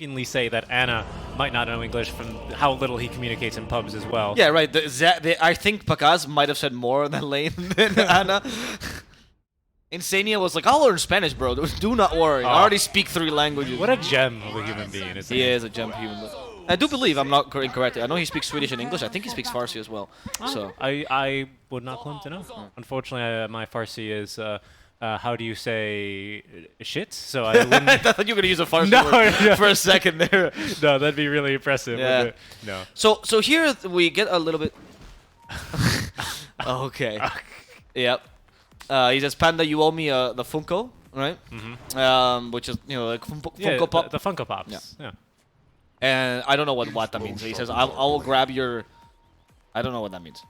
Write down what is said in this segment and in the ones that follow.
mistakenly say that Anna might not know English from how little he communicates in pubs as well. Yeah, right. I think Pakaz might have said more than Lane than Anna. Insania was like, I'll learn Spanish, bro. Do not worry. I already speak 3 languages. What a gem of a human being, isn't he? He is a gem human. I do believe, I'm not incorrect. I know he speaks Swedish and English. I think he speaks Farsi as well. So I would not claim to know. Unfortunately, my Farsi is, how do you say shit? So I wouldn't... I thought you were going to use a Farsi word for a second there. No, that'd be really impressive. Yeah. No. So here we get a little bit... Okay. Yep. He says, Panda, you owe me the Funko, right? Which is, you know, like Funko Pop. The Funko Pops. Yeah. And I don't know what that means. He says, I will grab your... I don't know what that means.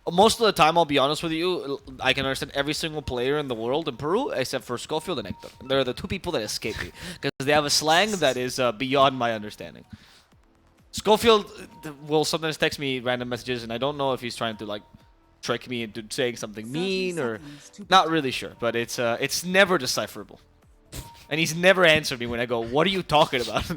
Most of the time, I'll be honest with you, I can understand every single player in the world in Peru, except for Schofield and Hector. They're the 2 people that escape me, because they have a slang that is beyond my understanding. Schofield will sometimes text me random messages, and I don't know if he's trying to, like, trick me into saying something mean, or... Not really sure, but it's never decipherable. And he's never answered me when I go, what are you talking about?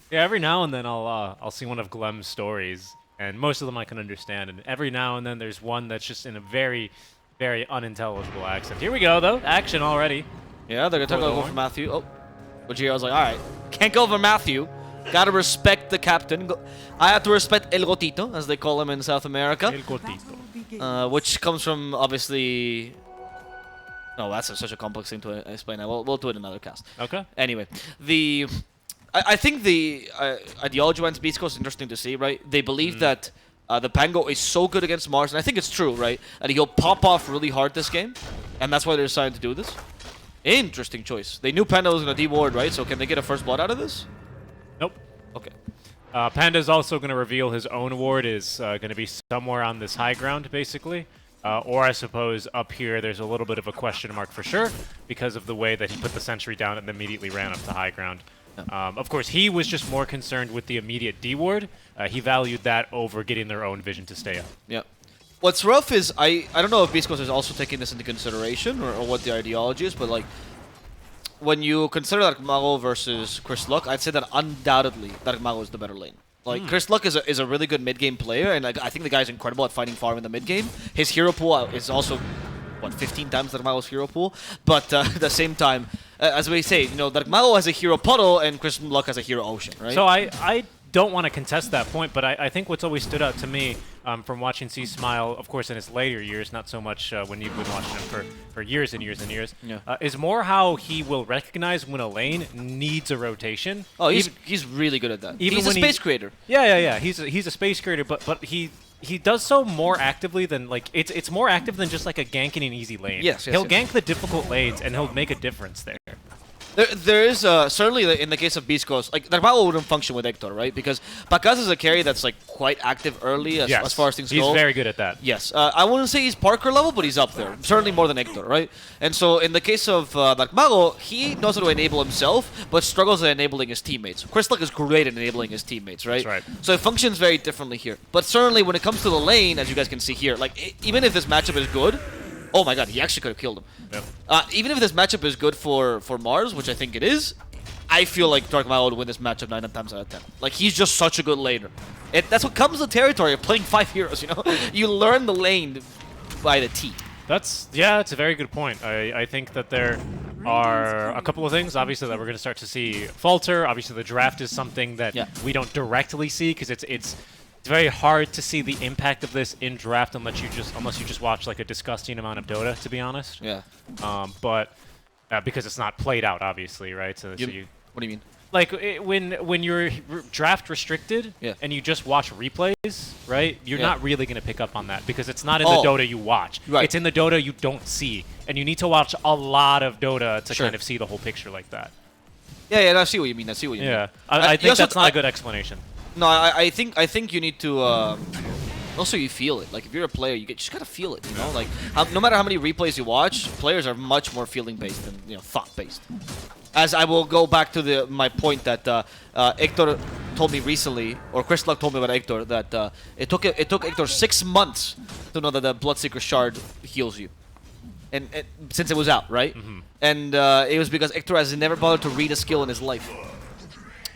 Yeah, every now and then I'll see one of Glem's stories, and most of them I can understand, and every now and then there's one that's just in a very, very unintelligible accent. Here we go, though. Action already. Yeah, they're gonna go for Matthew. Oh, Gojira's like, all right, can't go for Matthew. Gotta respect the captain. I have to respect El Gotito, as they call him in South America. El Gotito. Which comes from, obviously... No, that's such a complex thing to explain. We'll do it in another cast. Okay. Anyway, I think the ideology behind Beast Coast is interesting to see, right? They believe that the Pango is so good against Mars, and I think it's true, right? And he'll pop off really hard this game, and that's why they're deciding to do this. Interesting choice. They knew Panda was going to de-ward, right? So can they get a first blood out of this? Nope. Okay. Panda's also going to reveal his own ward is going to be somewhere on this high ground, basically. Or I suppose up here there's a little bit of a question mark for sure, because of the way that he put the sentry down and immediately ran up to high ground. Of course, he was just more concerned with the immediate D-ward. He valued that over getting their own vision to stay up. Yeah. What's rough is, I don't know if Beast Coast is also taking this into consideration, or what the ideology is, but like, when you consider Dark Mago versus Chris Luck, I'd say that undoubtedly Dark Mago is the better lane. Like, Chris Luck is a really good mid-game player, and like, I think the guy's incredible at fighting farm in the mid-game. His hero pool is also, what, 15 times Dark Mago's hero pool? But at the same time, as we say, you know, Dark Mago has a hero puddle, and Chris Luck has a hero ocean, right? So I don't want to contest that point, but I think what's always stood out to me from watching C Smile, of course, in his later years, not so much when you've been watching him for years and years and years, is more how he will recognize when a lane needs a rotation. Oh, he's really good at that. He's a space creator. Yeah. He's a space creator, but he does so more actively than, like, it's more active than just like a ganking an easy lane. Yes, he'll gank the difficult lanes and he'll make a difference there. There is certainly in the case of Beast Coast, like Dark Mago wouldn't function with Hector, right? Because Pakaz is a carry that's like quite active early as far as things go. He's very good at that. Yes, I wouldn't say he's Parker level, but he's up there. Certainly more than Hector, right? And so in the case of Dark Mago, he knows how to enable himself, but struggles at enabling his teammates. Chris Luck is great at enabling his teammates, right? That's right. So it functions very differently here. But certainly when it comes to the lane, as you guys can see here, like even if this matchup is good. Oh my god, he actually could have killed him. Yep. Even if this matchup is good for Mars, which I think it is, I feel like Dark Mago would win this matchup 9 times out of 10. Like, he's just such a good laner. That's what comes with the territory of playing 5 heroes, you know? You learn the lane by the T. That's a very good point. I think that there are a couple of things, obviously, that we're going to start to see falter. Obviously, the draft is something that we don't directly see, because it's very hard to see the impact of this in draft unless you just watch like a disgusting amount of Dota, to be honest. Yeah. But because it's not played out, obviously, right? So what do you mean? Like when you're draft restricted and you just watch replays, right? You're not really going to pick up on that because it's not in the Dota you watch. Right. It's in the Dota you don't see, and you need to watch a lot of Dota to kind of see the whole picture like that. Yeah, I see what you mean. I mean. Yeah, I think that's not a good explanation. No, I think you need to. Also, you feel it. Like if you're a player, you just gotta feel it. You know, like no matter how many replays you watch, players are much more feeling based than thought based. As I will go back to my point that Hector told me recently, or Chris Luck told me about Hector, that it took Hector 6 months to know that the Bloodseeker Shard heals you, and since it was out, right? And it was because Hector has never bothered to read a skill in his life.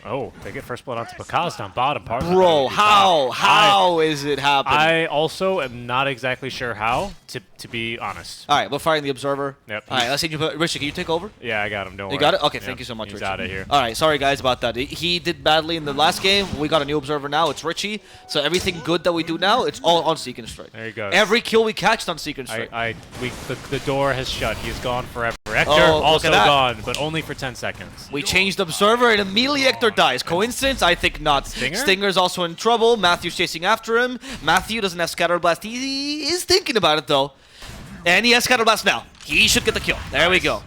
Oh, they get first blood onto Pakaz down bottom. Bro, how is it happening? I also am not exactly sure how, to be honest. All right, we're firing the observer. Yep. All right, let's see. Richie, can you take over? Yeah, I got him. Don't worry. You got it? Okay, Yep, thank you so much, he's Richie. out of here. All right, sorry guys about that. He did badly in the last game. We got a new observer now. It's Richie. So everything good that we do now, it's all on Seek and Strike. There you go. Every kill we catch is on Seek and Strike. The door has shut. He's gone forever. Hector Oh, also look at that. gone, but only for 10 seconds. We changed observer and immediately Hector dies. Coincidence? I think not. Stinger? Stinger's also in trouble. Matthew's chasing after him. Matthew doesn't have Scatter Blast. He is thinking about it though. And he has Scatter Blast now. He should get the kill. There we go.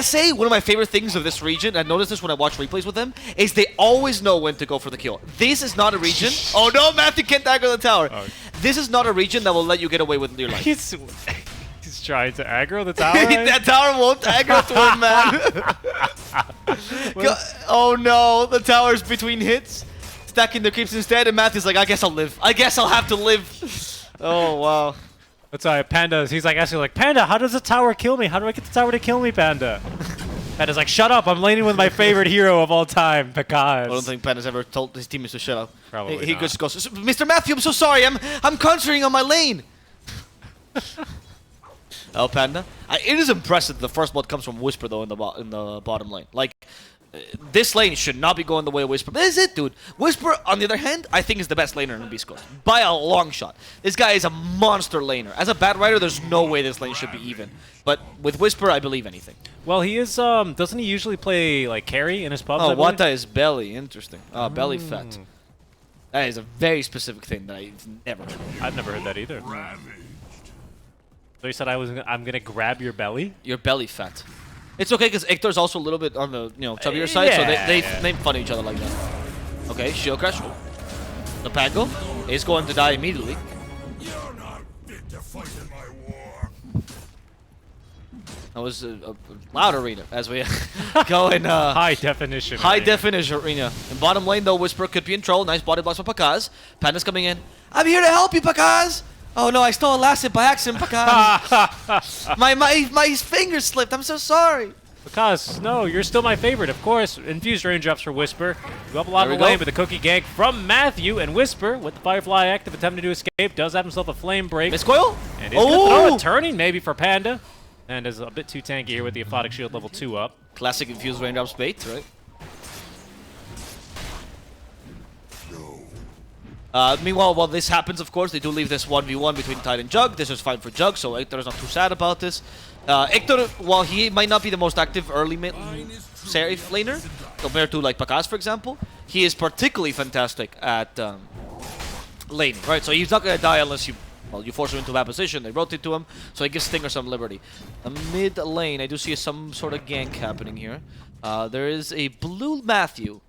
SA, one of my favorite things of this region, I noticed this when I watch replays with them, is they always know when to go for the kill. This is not a region. Oh no, Matthew can't aggro the tower. Oh. This is not a region that will let you get away with your life. He's trying to aggro the tower. That tower won't aggro to him, man. Oh no, the tower's between hits. Stacking the creeps instead, and Matthew's like, I guess I'll live. I guess I'll have to live. Oh, wow. That's why Panda's, he's like asking like, Panda, how does the tower kill me? How do I get the tower to kill me, Panda? Panda's like, shut up, I'm laning with my favorite hero of all time, Pakaz. I don't think Panda's ever told his teammates to shut up. Probably He not. just goes, Mr. Matthew, I'm so sorry, I'm concentrating on my lane. Oh, Panda. It is impressive that the first blood comes from Whisper, though, in the bottom lane. Like, this lane should not be going the way of Whisper. But this is it, dude. Whisper, on the other hand, I think is the best laner in the Beast Coast. By a long shot. This guy is a monster laner. As a bad rider, there's no way this lane should be even. But with Whisper, I believe anything. Well, he is, doesn't he usually play, like, carry in his pubs? Oh, I believe? Wata is belly. Interesting. Belly fat. That is a very specific thing that I've never heard. I've never heard that either. So you said I'm gonna grab your belly? Your belly fat. It's okay because Hector's also a little bit on the chubbier side, so they fun each other like that. Okay, Shield Crash. The Pango is going to die immediately. You're not fit to fight in my war. That was a loud arena as we go in High definition. high arena. definition arena. In bottom lane though, Whisper could be in trouble. Nice body blocks from Pakaz. Panda's coming in. I'm here to help you, Pakaz. Oh no, I stole a last hit by accident, Pakaz. my finger slipped. I'm so sorry. Because, no, you're still my favorite, of course. Infused raindrops for Whisper. Go up a lot There of we the lane, go. but the cookie gank from Matthew, and Whisper, with the Firefly active, attempting to escape, does have himself a flame break. Miscoil? And he's gonna throw a turning maybe for Panda. And is a bit too tanky here with the Aphotic Shield level 2 up. Classic infused raindrops bait, right? Meanwhile, while this happens, of course, they do leave this 1v1 between Tide and Jug. This is fine for Jug, so Hector is not too sad about this. Hector, while he might not be the most active early safe laner, compared to like Pakaz, for example, he is particularly fantastic at laning, right? So he's not going to die unless you force him into that position. They rotate to him, so he gives Stinger some liberty. Mid lane, I do see some sort of gank happening here. There is a blue Matthew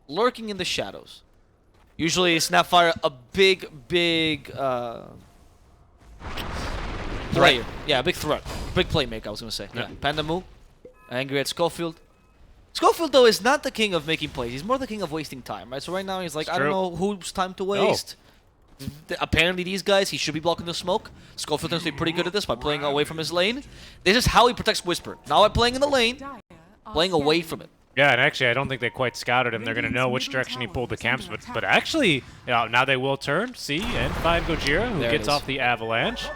lurking in the shadows. Usually Snapfire, a big player. Yeah, a big threat. Big playmaker, I was going to say. Yeah. Panda move. Angry at Schofield. Schofield, though, is not the king of making plays. He's more the king of wasting time, right? So right now he's like, I don't know whose time to waste. Apparently these guys, he should be blocking the smoke. Schofield tends to be pretty good at this by playing away from his lane. This is how he protects Whisper. Not by playing in the lane, playing away from it. Yeah, and actually, I don't think they quite scouted him. They're going to know which direction he pulled the camps, but actually, now they will turn, see, and find Gojira, who gets off the avalanche.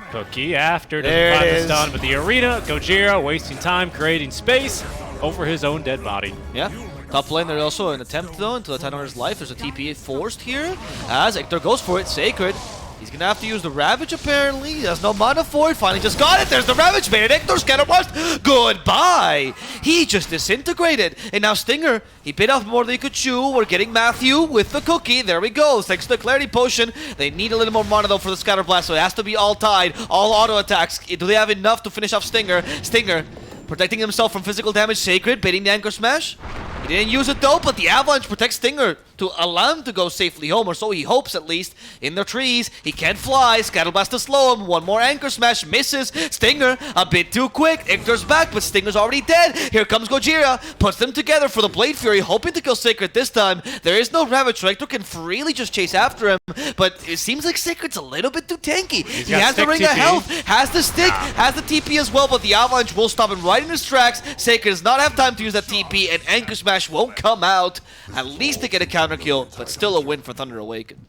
Cookie after, doesn't find the stun, but the arena, Gojira wasting time, creating space over his own dead body. Yeah. Top lane, there's also an attempt, though, into the Titan's life. There's a TP forced here, as Hector goes for it. Sacred. He's going to have to use the Ravage, apparently. He has no mana for it. Finally just got it. There's the Ravage. Made it. Hector's Scatter Blast. Goodbye. He just disintegrated. And now Stinger, he bit off more than he could chew. We're getting Matthew with the cookie. There we go. Thanks to the Clarity Potion. They need a little more mana, though, for the Scatter Blast, so it has to be all tied. All auto attacks. Do they have enough to finish off Stinger? Stinger protecting himself from physical damage. Sacred, baiting the Anchor Smash. He didn't use it, though, but the Avalanche protects Stinger. to allow him to go safely home, or so he hopes at least. In the trees, he can't fly. Scatterblast to slow him. One more anchor smash, misses. Stinger, a bit too quick. Ictor's back, but Stinger's already dead. Here comes Gojira, puts them together for the Blade Fury, hoping to kill Sacred this time. There is no Ravage, so Ictor can freely just chase after him, but it seems like Sacred's a little bit too tanky. He has the Ring of Health, has the stick, has the TP as well, but the Avalanche will stop him right in his tracks. Sacred does not have time to use that TP, and Anchor Smash won't come out. At least to get a counter kill, but still a win for Thunder Awaken.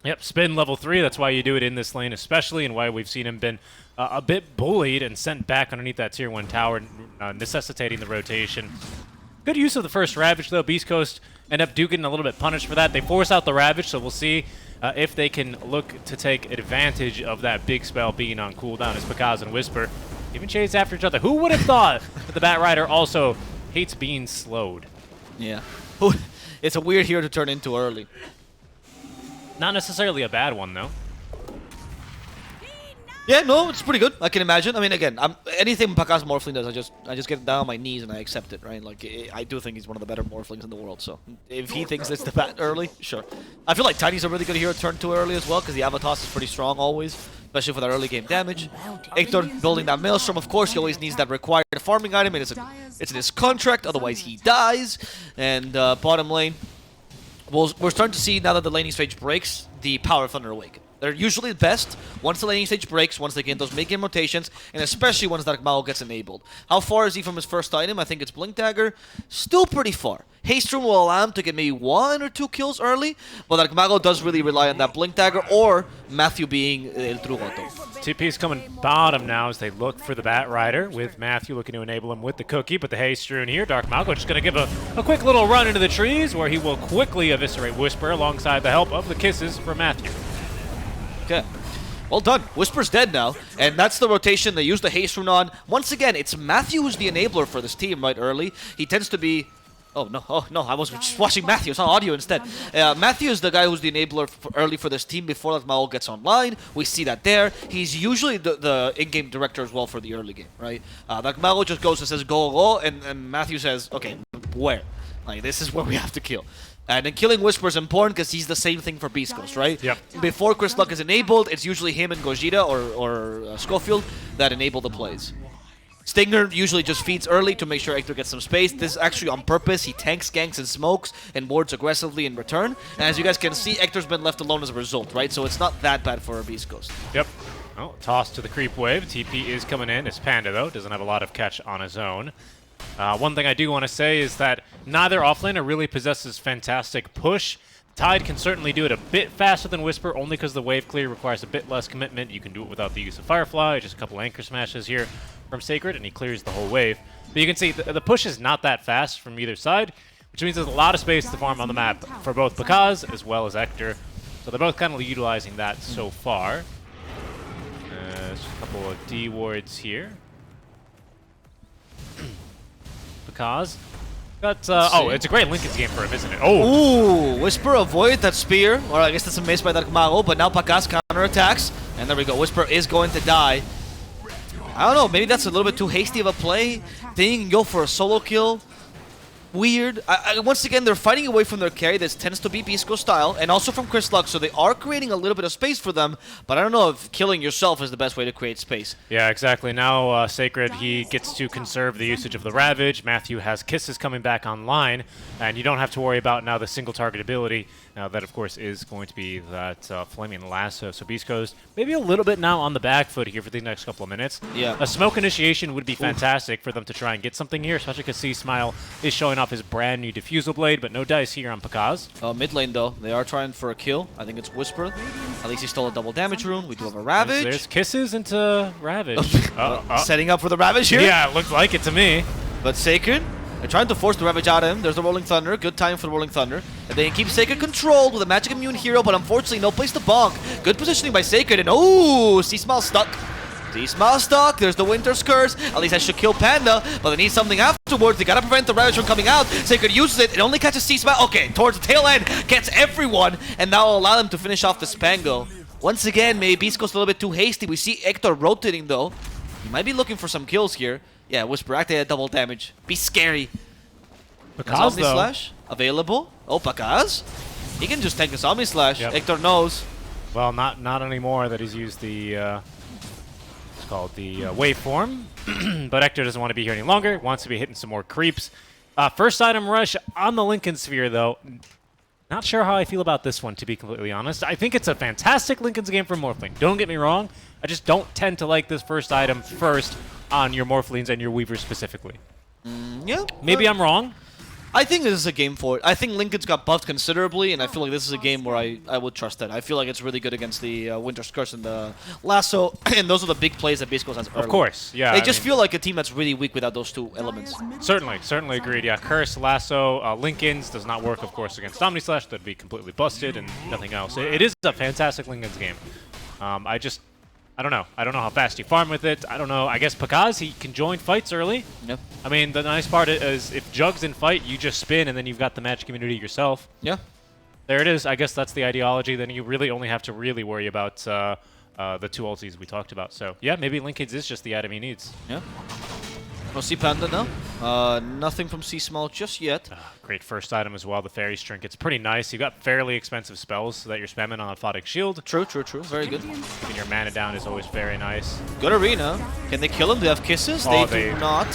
Yep, spin level 3. That's why you do it in this lane especially, and why we've seen him been a bit bullied and sent back underneath that tier 1 tower, necessitating the rotation. Good use of the first Ravage, though. Beast Coast end up getting a little bit punished for that. They force out the Ravage, so we'll see if they can look to take advantage of that big spell being on cooldown as Pakaz and Whisper even chase after each other. Who would have thought that the Bat Rider also hates being slowed? Yeah. It's a weird hero to turn into early. Not necessarily a bad one, though. Yeah, no, it's pretty good. I can imagine. I mean, again, anything Pakaz Morphling does, I just get down on my knees and I accept it, right? Like, I do think he's one of the better Morphlings in the world. So if he thinks it's the bat early, sure. I feel like Tiny's a really good hero to turn too early as well, because the Avatos is pretty strong always, especially for that early game damage. Hector building that Maelstrom, of course, he always needs that required farming item. It's in his contract, otherwise he dies. And bottom lane, we're starting to see, now that the laning stage breaks, the power of Thunder Awaken. They're usually best once the laning stage breaks, once they get those mid-game rotations, and especially once Dark Mago gets enabled. How far is he from his first item? I think it's Blink Dagger. Still pretty far. Haste Rune will allow him to get maybe 1 or 2 kills early, but Dark Mago does really rely on that Blink Dagger or Matthew being El Trugoto. TP is coming bottom now as they look for the Bat Rider, with Matthew looking to enable him with the cookie, but the Haste Rune here. Dark Mago just going to give a quick little run into the trees, where he will quickly eviscerate Whisper alongside the help of the kisses from Matthew. Okay. Well done. Whisper's dead now, and that's the rotation they use the Haste Rune on. Once again, it's Matthew who's the enabler for this team right early. He tends to be... Oh, no, I was just watching Matthew. It's on audio instead. Matthew is the guy who's the enabler early for this team before that Mao gets online. We see that there. He's usually the in-game director as well for the early game, right? That Mao just goes and says, go, and Matthew says, okay, where? Like, this is where we have to kill. And then killing Whisper is important because he's the same thing for Beast Coast, right? Yep. Before Chris Luck is enabled, it's usually him and Gojira or Schofield that enable the plays. Stinger usually just feeds early to make sure Hector gets some space. This is actually on purpose. He tanks, ganks, and smokes and wards aggressively in return. And as you guys can see, Hector's been left alone as a result, right? So it's not that bad for a Beast Coast. Yep. Oh, toss to the creep wave. TP is coming in. It's Panda, though. Doesn't have a lot of catch on his own. One thing I do want to say is that neither offlaner really possesses fantastic push. Tide can certainly do it a bit faster than Whisper, only because the wave clear requires a bit less commitment. You can do it without the use of Firefly, just a couple anchor smashes here from Sacred, and he clears the whole wave. But you can see the push is not that fast from either side, which means there's a lot of space to farm on the map for both Pakaz as well as Hector. So they're both kind of utilizing that so far. Just a couple of D wards here. Pakaz. Got, oh, it's a great Lincoln's game for him, isn't it? Oh! Ooh, Whisper avoid that spear, or I guess that's a miss by Dark Mago, but now Pakaz counterattacks, and there we go. Whisper is going to die. I don't know, maybe that's a little bit too hasty of a play. Then you can go for a solo kill. Weird. Once again, they're fighting away from their carry. This tends to be Beast Coast style, and also from Chris Luck, so they are creating a little bit of space for them, but I don't know if killing yourself is the best way to create space. Yeah, exactly. Now, Sacred, he gets to conserve the usage of the Ravage. Matthew has Kisses coming back online, and you don't have to worry about now the single target ability. Now, that, of course, is going to be that Flaming Lasso. So Beast Coast maybe a little bit now on the back foot here for the next couple of minutes. Yeah. A smoke initiation would be fantastic for them to try and get something here, especially because C-Smile is showing off his brand new Diffusal Blade, but no dice here on Pakaz. Mid lane, though, they are trying for a kill. I think it's Whisper. At least he stole a double damage rune. We do have a Ravage. There's Kisses into Ravage. Setting up for the Ravage here? Yeah, it looked like it to me. But Sacred, they're trying to force the Ravage out of him. There's the Rolling Thunder. Good time for the Rolling Thunder. And they keep Sacred controlled with a Magic Immune hero, but unfortunately no place to bonk. Good positioning by Sacred, and oh, C-Smile stuck. C-Smile stuck. There's the Winter's Curse. At least that should kill Panda, but they need something afterwards. They gotta prevent the Ravage from coming out. Sacred uses it. It only catches C-Smile. Okay, towards the tail end. Gets everyone, and now will allow them to finish off the Spango. Once again, maybe Beast Coast a little bit too hasty. We see Hector rotating, though. He might be looking for some kills here. Yeah, Whisper activated double damage. Be scary. Pakaz, though. Slash available. Oh, Pakaz. He can just tank the Zombie Slash. Yep. Hector knows. Well, not anymore that he's used the, it's called the waveform. But Hector doesn't want to be here any longer. Wants to be hitting some more creeps. First item rush on the Lincoln Sphere, though. Not sure how I feel about this one, to be completely honest. I think it's a fantastic Lincoln's game for Morphling. Don't get me wrong. I just don't tend to like this first item first on your Morphlings and your Weavers specifically. Yeah. Maybe I'm wrong. I think this is a game for it. I think Lincoln's got buffed considerably, and I feel like this is a game where I would trust that. I feel like it's really good against the Winter's Curse and the Lasso, and those are the big plays that beastcoast has early. Of course, yeah. They just feel like a team that's really weak without those two elements. Certainly agreed. Yeah, Curse, Lasso, Lincoln's does not work, of course, against Omni Slash. That'd be completely busted and nothing else. It is a fantastic Lincoln's game. I don't know. I don't know how fast you farm with it. I don't know. I guess Pakaz, he can join fights early. Yep. I mean, the nice part is if Jug's in fight, you just spin and then you've got the match community yourself. Yeah. There it is. I guess that's the ideology. Then you really only have to really worry about the two ultis we talked about. So, yeah, maybe Lincoln's is just the item he needs. Yeah. We'll see Panda now. Nothing from C-Small just yet. Great first item as well, the Fairy's Trinket's pretty nice. You've got fairly expensive spells that you're spamming on Aphotic Shield. True. Very good. Keeping your mana down is always very nice. Good arena. Can they kill him? Do they have kisses? Oh, they do not.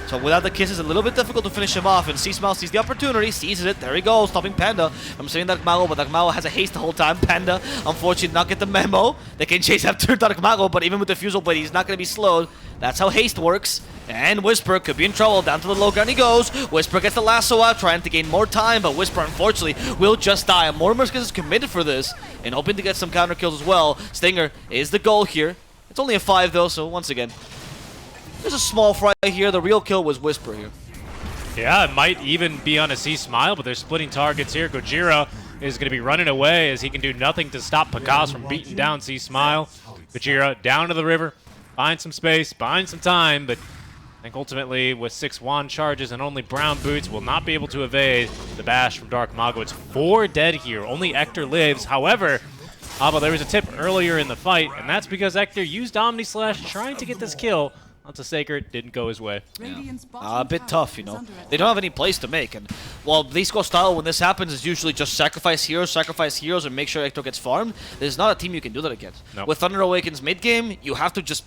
So without the kisses, a little bit difficult to finish him off. And C-Small sees the opportunity, seizes it. There he goes, stopping Panda. I'm saying Darkmago, but Darkmago has a haste the whole time. Panda, unfortunately, did not get the memo. They can chase after Darkmago, but even with the Fusel Blade, he's not going to be slowed. That's how haste works. And Whisper could be in trouble. Down to the low ground he goes. Whisper gets the lasso out, trying to gain more time, but Whisper, unfortunately, will just die. And Mortimer is committed for this and hoping to get some counter kills as well. Stinger is the goal here. It's only a 5, though, so once again, there's a small fry here. The real kill was Whisper here. Yeah, it might even be on a C-Smile, but they're splitting targets here. Gojira is going to be running away as he can do nothing to stop Pakaz from beating down C-Smile. Gojira down to the river, buying some space, buying some time, but I think ultimately with 6 wand charges and only brown boots will not be able to evade the bash from Darkmago. It's 4 dead here. Only Hector lives. However, but there was a tip earlier in the fight, and that's because Hector used Omni Slash trying to get this kill onto Sacred. Didn't go his way. Yeah. A bit tough, you know. They don't have any plays to make, and while beastcoast style, when this happens, is usually just sacrifice heroes, and make sure Hector gets farmed. There's not a team you can do that against. Nope. With Thunder Awaken's mid game, you have to just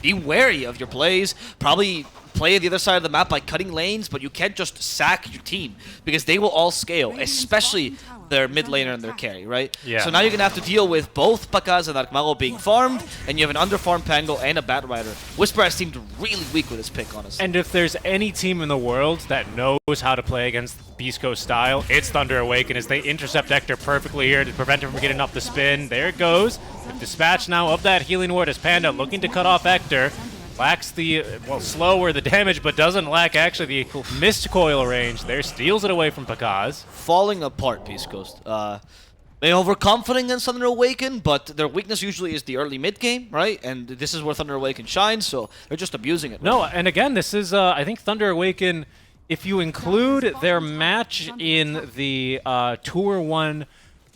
be wary of your plays. Probably play the other side of the map by cutting lanes, but you can't just sack your team because they will all scale, especially their mid laner and their carry, right? Yeah. So now you're going to have to deal with both Pakaz and Darkmago being farmed, and you have an underfarmed Pango and a Batrider. Whisper has seemed really weak with his pick, honestly. And if there's any team in the world that knows how to play against beastcoast style, it's Thunder Awaken as they intercept Hector perfectly here to prevent him from getting off the spin. There it goes. With dispatch now of that healing ward as Panda looking to cut off Hector. Lacks the, slower the damage, but doesn't lack actually the mist coil range. There, steals it away from Pakaz. Falling apart, beastcoast. They're overconfident against Thunder Awaken, but their weakness usually is the early mid game, right? And this is where Thunder Awaken shines, so they're just abusing it. No, and again, this is, I think Thunder Awaken, if you include their match in the Tour 1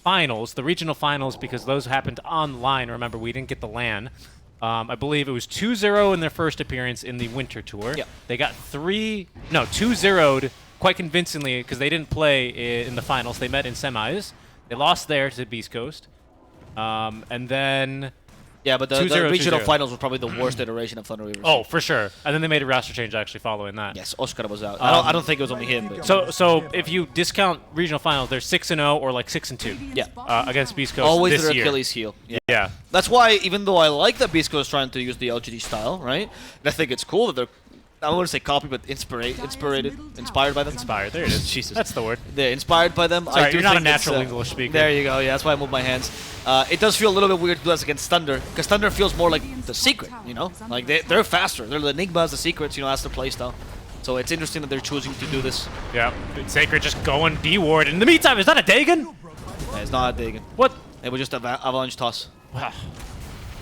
finals, the regional finals, because those happened online, remember, we didn't get the LAN. I believe it was 2-0 in their first appearance in the Winter Tour. Yep. They got 2-0'd quite convincingly because they didn't play in the finals. They met in semis. They lost there to beastcoast. And then... Yeah, but the 2-0, regional 2-0. finals was probably the worst iteration of Thunder Weavers. Oh, for sure. And then they made a roster change actually following that. Yes, Oscar was out. I don't think it was only him. But So if you discount regional finals, they're 6-0 or like 6-2. yeah, Against beastcoast always this their year. Achilles heel. Yeah. Yeah. That's why, even though I like that beastcoast is trying to use the LGD style, right? And I think it's cool that they're, I don't want to say copy, but inspired by them. Inspired. There it is. Jesus. That's the word. They're inspired by them. Sorry, I do you're not a think it's, natural English speaker. There you go. Yeah, that's why I moved my hands. It does feel a little bit weird to do this against Thunder, because Thunder feels more like the secret, you know? Like, they're faster. They're the Enigmas, the secrets, you know, that's their playstyle. So it's interesting that they're choosing to do this. Yeah. Sacred just going D-ward. In the meantime, is that a Dagon? Yeah, it's not a Dagon. What? It was just an avalanche toss. Wow.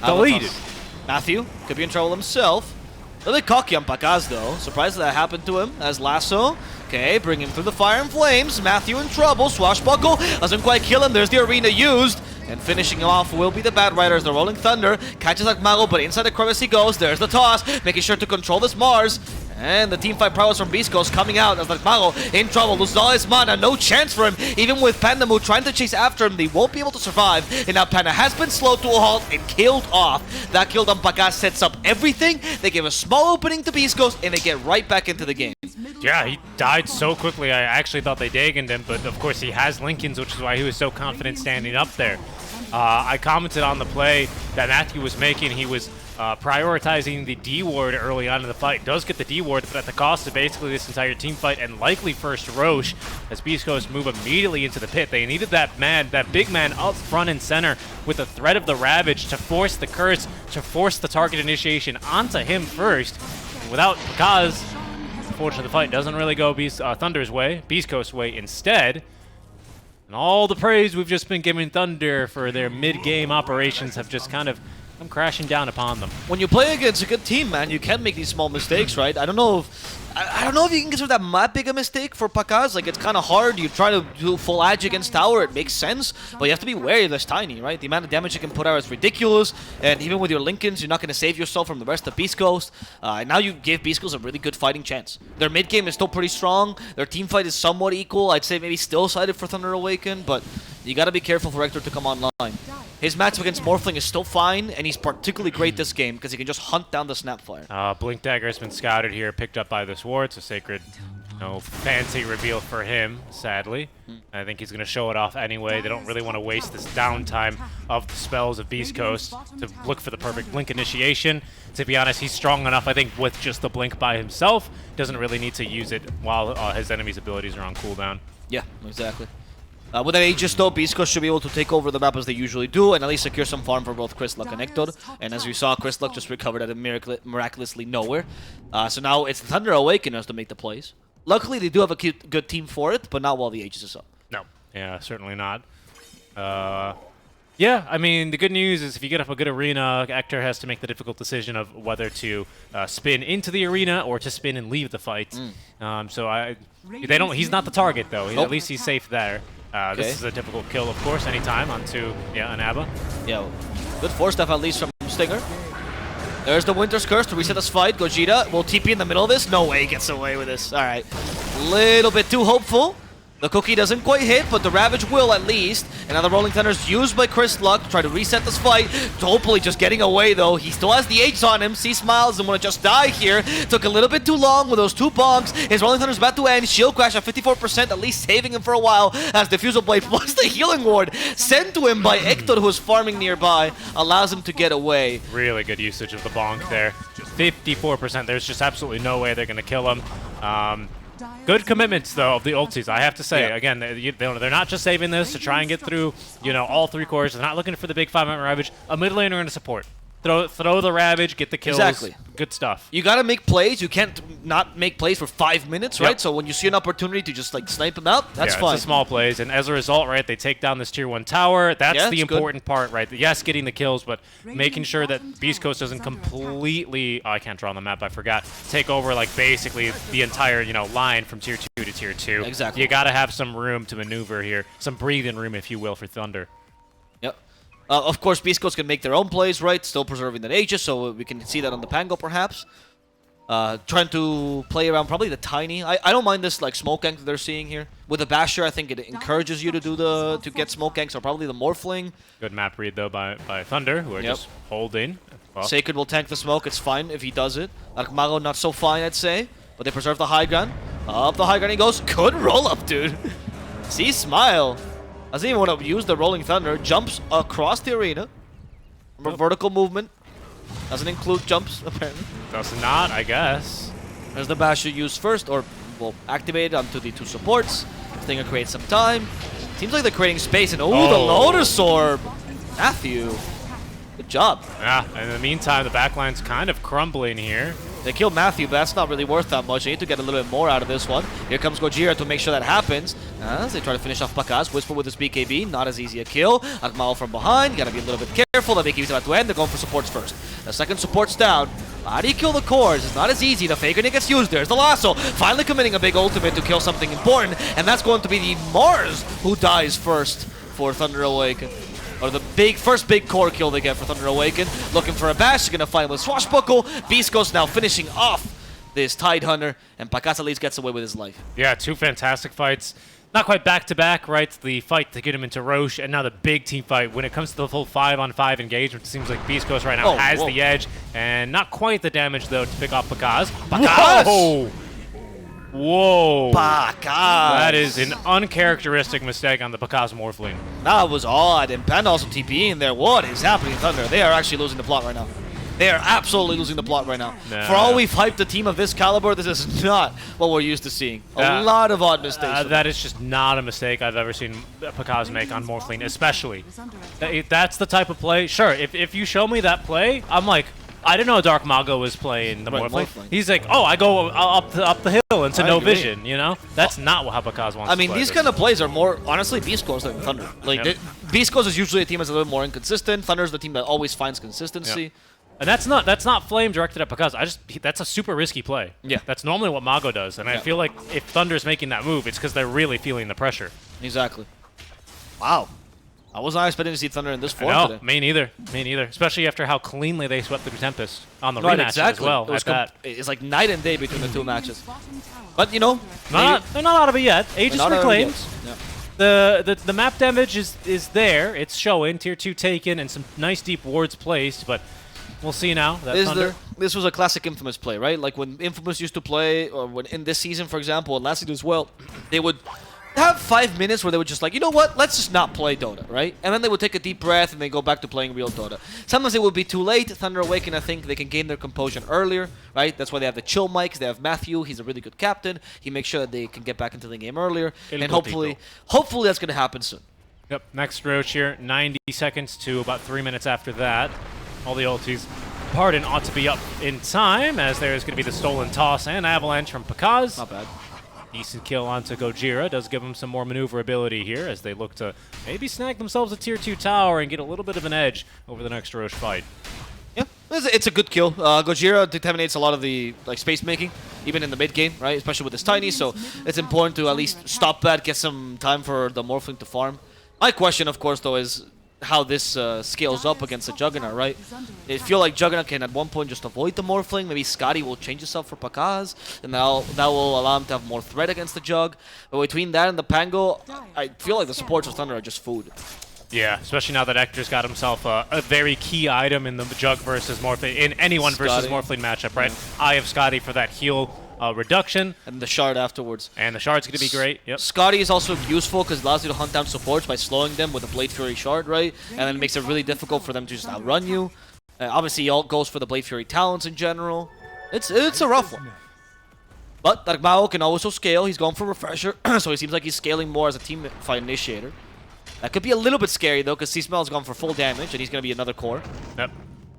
Avalanche Deleted. toss. Matthew could be in trouble himself. Really cocky on Pakaz, though. Surprised that happened to him as Lasso. Okay, bring him through the fire and flames. Matthew in trouble. Swashbuckle doesn't quite kill him. There's the arena used. And finishing him off will be the Batrider. The Rolling Thunder catches Darkmago, but inside the crevice he goes. There's the toss, making sure to control this Mars. And the teamfight prowess from beastcoast coming out as Mago in trouble. Loses all his mana, no chance for him. Even with Panda Mu trying to chase after him, they won't be able to survive. And now Panda has been slowed to a halt and killed off. That kill on Pagas sets up everything. They give a small opening to beastcoast and they get right back into the game. Yeah, he died so quickly. I actually thought they dagoned him, but of course he has Lincolns, which is why he was so confident standing up there. I commented on the play that Matthew was making. He was prioritizing the D ward early on in the fight. Does get the D ward, but at the cost of basically this entire team fight and likely first Roche as beastcoast move immediately into the pit. They needed that big man up front and center with the threat of the Ravage to force the curse, to force the target initiation onto him first. Without Kaz, unfortunately the fight doesn't really go Thunder's way, beastcoast's way instead. And all the praise we've just been giving Thunder for their mid-game operations have just kind of come crashing down upon them. When you play against a good team, man, you can make these small mistakes, right? I don't know if you can consider that big a mistake for Pakaz. Like, it's kind of hard. You try to do full edge against tower, it makes sense, but you have to be wary of this Tiny, right? The amount of damage you can put out is ridiculous, and even with your Lincolns, you're not going to save yourself from the rest of Beast Coast. Now you give Beast Coast a really good fighting chance. Their mid game is still pretty strong. Their team fight is somewhat equal. I'd say maybe still sided for Thunder Awaken, but you got to be careful for Hector to come online. His matchup against Morphling is still fine, and he's particularly great this game because he can just hunt down the Snapfire. Blink Dagger has been scouted here, picked up by this ward. It's a sacred, fancy reveal for him, sadly. I think he's going to show it off anyway. They don't really want to waste this downtime of the spells of Beast Coast to look for the perfect Blink initiation. To be honest, he's strong enough, I think, with just the Blink by himself. Doesn't really need to use it while his enemy's abilities are on cooldown. Yeah, exactly. With that Aegis though, Beast Coast should be able to take over the map as they usually do and at least secure some farm for both Crysluck and Hector. And as you saw, Crysluck just recovered at a miraculously nowhere. So now it's Thunder Awakeners to make the plays. Luckily, they do have a good team for it, but not while the Aegis is up. No, yeah, certainly not. Yeah, I mean, the good news is if you get up a good arena, Hector has to make the difficult decision of whether to spin into the arena or to spin and leave the fight. He's not the target though. Nope. At least he's safe there. This is a difficult kill, of course, anytime onto an ABBA. Yeah, good force stuff at least from Stinger. There's the Winter's Curse to reset this fight. Gogeta will TP in the middle of this. No way he gets away with this. All right, little bit too hopeful. The cookie doesn't quite hit, but the Ravage will at least. And now the Rolling Thunder is used by Crysluck to try to reset this fight. Hopefully just getting away though. He still has the H on him. C smiles and want to just die here. Took a little bit too long with those two bonks. His Rolling Thunder is about to end. Shield Crash at 54%, at least saving him for a while. As Diffusal Blade plus the Healing Ward sent to him by Hector, who is farming nearby, allows him to get away. Really good usage of the bonk there. 54%. There's just absolutely no way they're going to kill him. Good commitments, though, of the ultis, I have to say. Yeah. Again, they're not just saving this to try and get through, all three cores. They're not looking for the big 5-man Ravage. A mid laner and a support. Throw the Ravage, get the kills. Exactly. Good stuff. You gotta make plays. You can't not make plays for 5 minutes, right? Yep. So when you see an opportunity to just snipe them out, that's fine. It's the small plays, and as a result, right, they take down this tier 1 tower. That's the important part, right? Yes, getting the kills, but making sure that Beast Coast doesn't completely, I can't draw on the map, I forgot, take over basically the entire, line from tier 2 to tier 2. Exactly. You gotta have some room to maneuver here, some breathing room, if you will, for Thunder. Yep. Of course, Beast Coast can make their own plays, right? Still preserving that Aegis, so we can see that on the Pango, perhaps. Trying to play around probably the Tiny. I don't mind this smoke gank that they're seeing here. With the Basher, I think it encourages you to get smoke ganks, or probably the Morphling. Good map read though by Thunder, who are just holding. Well. Sacred will tank the smoke. It's fine if he does it. Mago not so fine, I'd say, but they preserve the high ground. Up the high ground he goes. Good roll up, dude. See, smile. Doesn't even want to use the Rolling Thunder. Jumps across the arena. Vertical movement. Doesn't include jumps, apparently. Does not, I guess. There's the Basher used first, or will activate onto the two supports. Stinger creates some time. Seems like they're creating space, and the Lotus Orb. Matthew. Good job. Yeah, and in the meantime, the backline's kind of crumbling here. They killed Matthew, but that's not really worth that much. They need to get a little bit more out of this one. Here comes Gojira to make sure that happens. As they try to finish off Pakaz. Whisper with his BKB, not as easy a kill. Akmao from behind, gotta be a little bit careful. The BKB's about to end, they're going for supports first. The second support's down. How do you kill the cores? It's not as easy. The Faker gets used. There's the lasso. Finally committing a big ultimate to kill something important. And that's going to be the Mars who dies first for Thunder Awaken. Or the first big core kill they get for Thunder Awaken. Looking for a bash. They're going to find with Swashbuckle. Beast Coast now finishing off this Tide Hunter, and Pacaz at least gets away with his life. Yeah, two fantastic fights. Not quite back-to-back, right? The fight to get him into Roche, and now the big team fight. When it comes to the full 5-on-5 engagement, it seems like beastcoast right now has the edge, and not quite the damage, though, to pick off Pacaz. Pacaz! Whoa! Whoa! Pacaz! That is an uncharacteristic mistake on the Pacaz Morphling. That was odd, and Panda also TPing there. What is happening, Thunder? They are actually losing the plot right now. They are absolutely losing the plot right now. Nah. For all we've hyped a team of this caliber, this is not what we're used to seeing. A lot of odd mistakes. That is just not a mistake I've ever seen Pacaz make on Morphling, especially. That's the type of play. Sure, if you show me that play, I'm like, I didn't know Dark Mago was playing the Morphling. He's like, oh, I go up the hill into no vision, you know? That's not how Pacaz wants to play. I mean, these kind of plays are more, honestly, Beast Coast than Thunder. Like, Beast Coast is usually a team that's a little more inconsistent. Thunder's the team that always finds consistency. Yep. And that's not flame directed at Pacaz. That's a super risky play. Yeah. That's normally what Mago does, and I feel like if Thunder's making that move, it's because they're really feeling the pressure. Exactly. Wow. I was not expecting to see Thunder in this form No, today. me neither. Me neither. Especially after how cleanly they swept through Tempest on the rematch as well. It's like night and day between the two matches. But you know, they're not out of it yet. Aegis reclaimed. Yeah. The map damage is there. It's showing. Tier 2 taken and some nice deep wards placed, but we'll see now. This was a classic Infamous play, right? Like when Infamous used to play, or when in this season, for example, and last season as well, they would have 5 minutes where they would just like, you know what, let's just not play Dota, right? And then they would take a deep breath and they go back to playing real Dota. Sometimes it would be too late. Thunder Awaken, I think they can gain their composure earlier, right? That's why they have the chill mics. They have Matthew. He's a really good captain. He makes sure that they can get back into the game earlier. And hopefully that's going to happen soon. Yep, next Roach here, 90 seconds to about 3 minutes after that. All the ultis, Pardon, ought to be up in time, as there is going to be the stolen toss and avalanche from Pacaz. Not bad. Decent kill onto Gojira. Does give them some more maneuverability here as they look to maybe snag themselves a tier 2 tower and get a little bit of an edge over the next Roche fight. Yeah, it's a good kill. Gojira determinates a lot of the space making, even in the mid game, right? Especially with this tiny, so it's important to at least stop that, get some time for the Morphling to farm. My question, of course, though, is how this scales up against the Juggernaut, right? I feel like Juggernaut can at one point just avoid the Morphling. Maybe Scotty will change himself for Pacaz, and that will allow him to have more threat against the Jug. But between that and the Pango, I feel like the supports of Thunder are just food. Yeah, especially now that Ector's got himself a very key item in the Jug versus Morphling, in anyone versus Morphling matchup, right? Eye of Scotty for that heal reduction. And the shard afterwards. And the shard's going to be great, yep. Scotty is also useful because it allows you to hunt down supports by slowing them with a Blade Fury shard, right? And then it makes it really difficult for them to just outrun you. Obviously, he all goes for the Blade Fury talents in general. It's a rough one. But Dark Mao can also scale. He's going for Refresher, so it seems like he's scaling more as a team fight initiator. That could be a little bit scary, though, because C-Smell has gone for full damage, and he's going to be another core. Yep.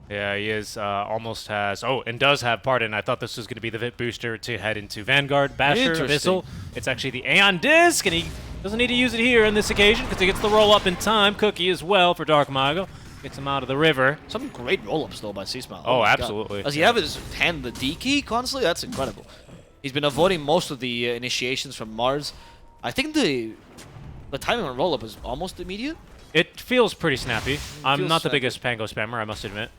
Yeah, he is, almost has... Oh, and does have Pardon. I thought this was going to be the Vit booster to head into Vanguard, Basher, Abyssal. It's actually the Aeon Disc, and he doesn't need to use it here on this occasion, because he gets the roll-up in time. Cookie as well for Dark Mago. Gets him out of the river. Some great roll-ups, though, by C-Smell. Oh, absolutely. Does he have his hand the D key constantly? That's incredible. He's been avoiding most of the initiations from Mars. I think the timing on roll-up is almost immediate. It feels pretty snappy. I'm not the biggest Pango spammer, I must admit.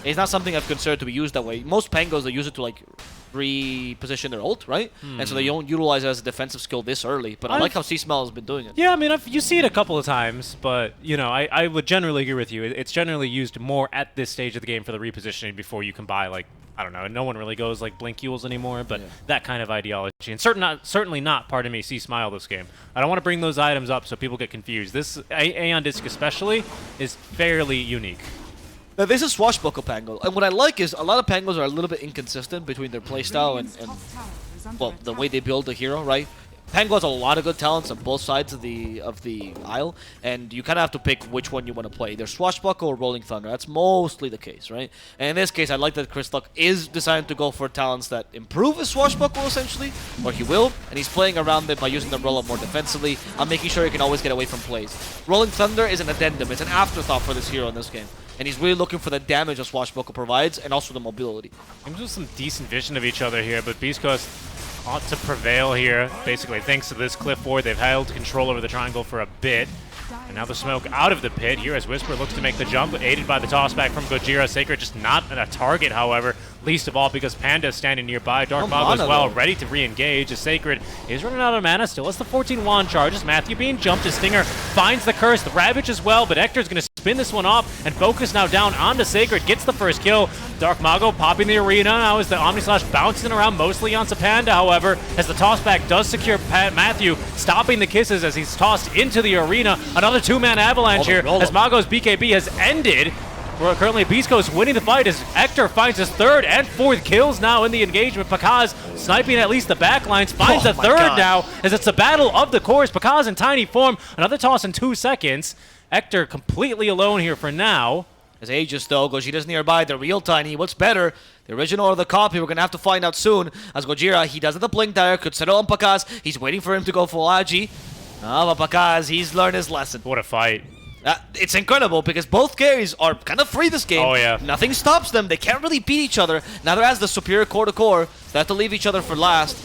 It's not something I've considered to be used that way. Most Pangos, they use it to reposition their ult, right? And so they don't utilize it as a defensive skill this early. But I like how C-Smell has been doing it. Yeah, I mean, you see it a couple of times, but, you know, I would generally agree with you. It's generally used more at this stage of the game for the repositioning before you can buy, I don't know, no one really goes Blink Yules anymore, but that kind of ideology. And certainly not, pardon me, C-Smile this game. I don't want to bring those items up so people get confused. This Aeon Disc especially is fairly unique. Now, this is Swashbuckle Pango, and what I like is a lot of Pangos are a little bit inconsistent between their playstyle and well, the way they build the hero, right? Pango has a lot of good talents on both sides of the aisle, and you kind of have to pick which one you want to play, either Swashbuckle or Rolling Thunder. That's mostly the case, right? And in this case, I like that Chris Luck is deciding to go for talents that improve his Swashbuckle, essentially, or he will, and he's playing around it by using the roll-up more defensively. I'm making sure he can always get away from plays. Rolling Thunder is an addendum. It's an afterthought for this hero in this game. And he's really looking for the damage that Swashbuckle provides, and also the mobility. Games with some decent vision of each other here, but Beast Coast ought to prevail here. Basically, thanks to this cliff ward, they've held control over the triangle for a bit. And now the smoke out of the pit here as Whisper looks to make the jump, aided by the tossback from Gojira. Sacred just not a target, however. least of all because Panda is standing nearby. Dark Mago as mana, well, though. ready to re-engage. As Sacred is running out of mana, still has the 14 wand charges. Matthew being jumped as Stinger finds the curse, the Ravage as well, but Hector's going to spin this one off and focus now down onto Sacred, gets the first kill. Dark Mago popping the arena now as the Omni Slash bouncing around mostly onto Panda, however, as the tossback does secure Matthew, stopping the kisses as he's tossed into the arena. Another two-man avalanche here as Mago's BKB has ended. We're currently Beast Coast winning the fight as Hector finds his third and fourth kills now in the engagement. Pakaz sniping at least the backlines, finds the third now as it's a battle of the cores. Pakaz in tiny form, another toss in 2 seconds. Hector completely alone here for now. As Aegis, though, Gojira's nearby, the real Tiny. What's better, the original or the copy? We're going to have to find out soon. As Gojira, he does have the Blink Dagger, could settle on Pakaz. He's waiting for him to go full Agi. But Pakaz, he's learned his lesson. What a fight. It's incredible because both carries are kind of free this game. Oh, yeah. Nothing stops them. They can't really beat each other. Neither has the superior core to core. So they have to leave each other for last.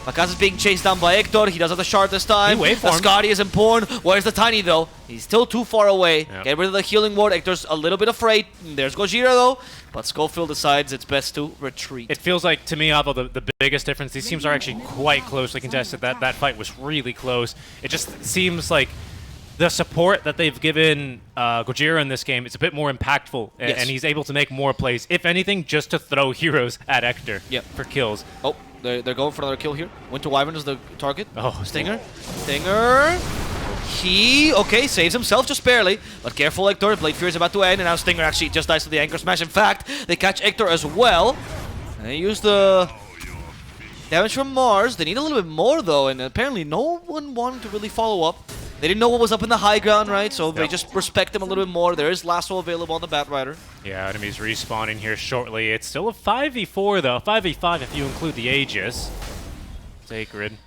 Pakaz is being chased down by Hector. He does have the shard this time. He wait for him. Scotty is important. Where's the Tiny, though? He's still too far away. Yep. Get rid of the healing ward. Hector's a little bit afraid. There's Gojira, though. But Schofield decides it's best to retreat. It feels like, to me, Avo, the biggest difference, these teams are actually quite closely contested. That fight was really close. It just seems like the support that they've given Gojira in this game is a bit more impactful, Yes. and he's able to make more plays, if anything, just to throw heroes at Hector for kills. Oh, they're going for another kill here. Winter Wyvern is the target. Oh, Stinger. He, okay, saves himself just barely. But careful, Hector. Blade Fury is about to end, and now Stinger actually just dies to the Anchor Smash. In fact, they catch Hector as well. And they use the damage from Mars. They need a little bit more, though, and apparently no one wanted to really follow up. They didn't know what was up in the high ground, right? So they just respect him a little bit more. There is Lasso available on the Batrider. Yeah, enemies respawning here shortly. It's still a 5v4, though. 5v5 if you include the Aegis. Sacred.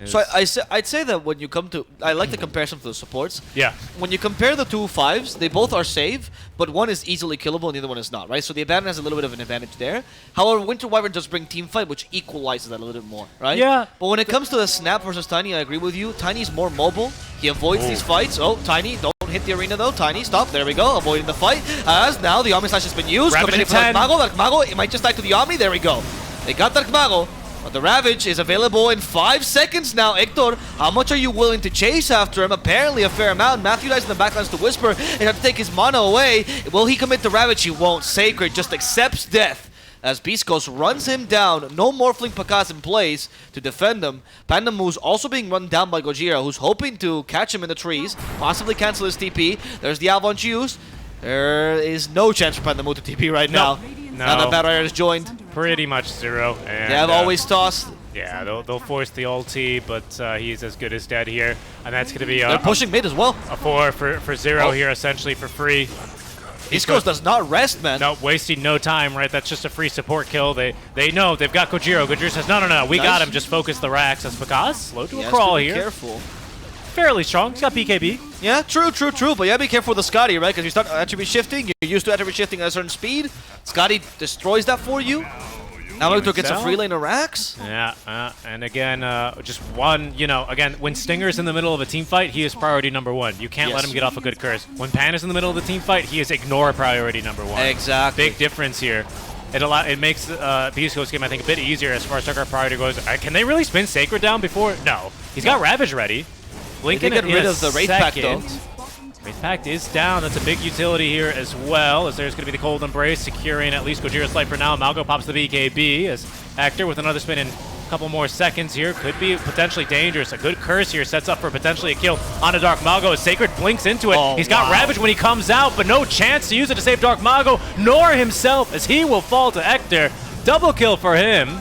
So I'd say that when you come to... I like the comparison for the supports. Yeah. When you compare the two fives, they both are safe, but one is easily killable and the other one is not, right? So the Abandon has a little bit of an advantage there. However, Winter Wyvern does bring team fight, which equalizes that a little bit more, right? Yeah. But when it comes to the Snap versus Tiny, I agree with you. Tiny's more mobile. He avoids these fights. Oh, Tiny, don't hit the arena though. Tiny, stop. There we go. Avoiding the fight. As now the Omni Slash has been used. Ravage Coming in for at 10. Dark Mago. It might just die to the Omni. There we go. They got Dark Mago. But the Ravage is available in 5 seconds now. Hector, how much are you willing to chase after him? Apparently a fair amount. Matthew dies in the backlines to Whisper and have to take his mana away. Will he commit the Ravage? He won't. Sacred just accepts death as Beast Coast runs him down. No Morphling Pakaz in place to defend him. Panda Moo's also being run down by Gojira, who's hoping to catch him in the trees, possibly cancel his TP. There's the Avalanche used. There is no chance for Panda Moo to TP right now. Now that Batrider is joined. Pretty much zero. And, They have always tossed. Yeah, they'll force the ulti, but he's as good as dead here. And that's going to be They're pushing mid as well. a 4 for Zero here, essentially for free. Beast Coast does not rest, man. No, wasting no time, right? That's just a free support kill. They know they've got Gojira. Gojira says, no, we got him. Just focus the racks. That's Pakaz. Slow to a crawl here. Careful. Fairly strong. He's got BKB. Yeah, true. But yeah, be careful with the Scotty, right? Because you start attribute shifting. You're used to attribute shifting at a certain speed. Scotty destroys that for you. Now Hector gets a free lane of racks. Yeah, and again, just one, again, when Stinger's in the middle of a team fight, he is priority number 1. You can't let him get off a good curse. When Panda's in the middle of the team fight, he is ignore priority number 1. Exactly. Big difference here. It makes Beast Coast game, I think, a bit easier as far as Tucker priority goes. Can they really spin Sacred down before? No. He's got Ravage ready. Blinking They did get rid of the Wraith Pact, though. Wraith Pact is down. That's a big utility here as well, as there's going to be the Cold Embrace, securing at least Gojira's life for now. Malgo pops the BKB as Hector with another spin in a couple more seconds here. Could be potentially dangerous. A good curse here sets up for potentially a kill on a Dark Mago as Sacred blinks into it. He's got Ravage when he comes out, but no chance to use it to save Dark Mago, nor himself, as he will fall to Hector. Double kill for him.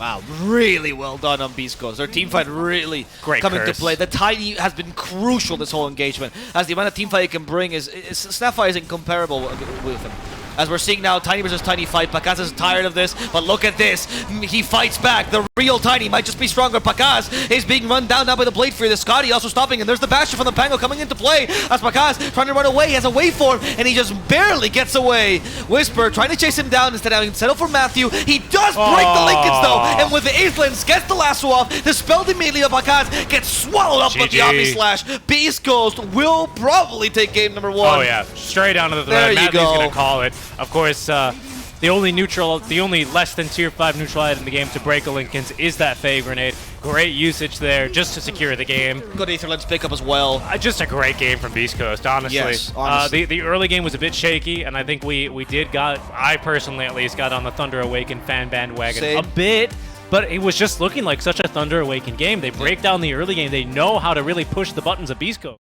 Wow, really well done on Beast Coast. Their teamfight really coming to play. The Tiny has been crucial this whole engagement, as the amount of teamfight it can bring is Snapfire is incomparable with him. As we're seeing now, Tiny versus Tiny fight. Pakaz is tired of this, but look at this. He fights back. The real Tiny might just be stronger. Pakaz is being run down now by the Blade Fury. The Scotty also stopping, and there's the Bastion from the Pango coming into play. As Pakaz trying to run away, he has a waveform, and he just barely gets away. Whisper trying to chase him down instead of having to settle for Matthew. He does break the Lincolns though, and with the Agelins gets the lasso off. Dispelled immediately, but Pakaz gets swallowed up with the Omni Slash. Beast Coast will probably take game number 1. Oh yeah, straight down to the There thread. you Matthew's go. going to call it. Of course, the The only less than tier 5 neutral item in the game to break a Linken's is that Faye grenade. Great usage there just to secure the game. Good Aether Lens pickup as well. Just a great game from Beast Coast, honestly. Yes, honestly. The early game was a bit shaky, and I think I personally at least got on the Thunder Awaken fan bandwagon Same. a bit. But it was just looking like such a Thunder Awaken game. They break down the early game. They know how to really push the buttons of Beast Coast.